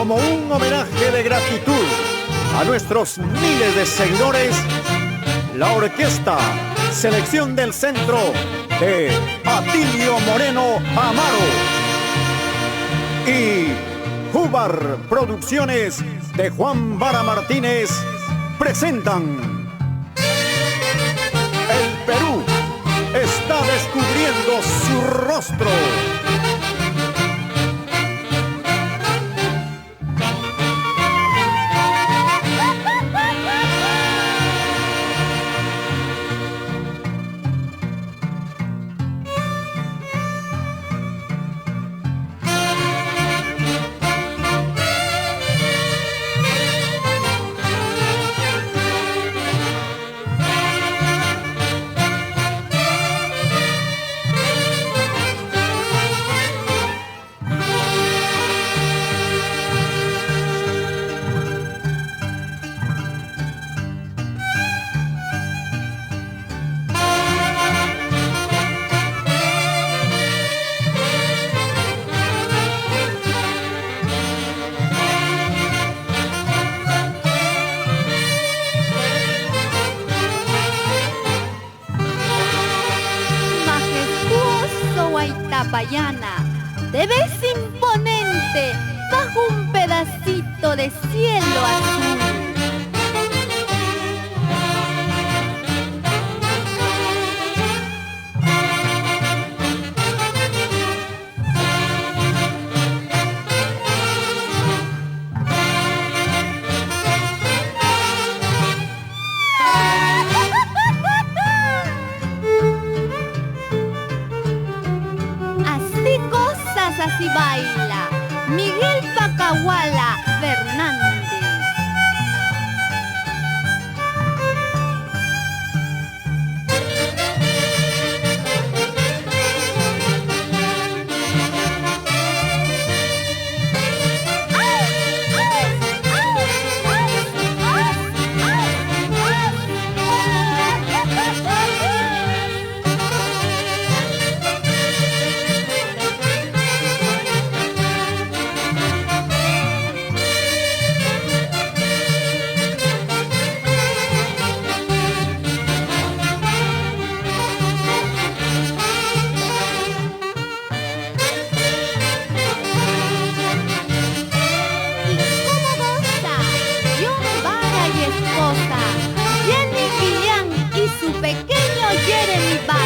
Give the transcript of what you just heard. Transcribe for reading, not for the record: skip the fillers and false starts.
como un homenaje de gratitud a nuestros miles de seguidores, la orquesta Selección del Centro de Atilio Moreno Amaro y Hubar Producciones de Juan Vara Martínez presentan El Perú está descubriendo su rostro. Guayana, te ves imponente bajo un pedacito de cielo azul. Así baila Miguel Pacahuala Fernández. Jenny Guillán y su pequeño Jeremy.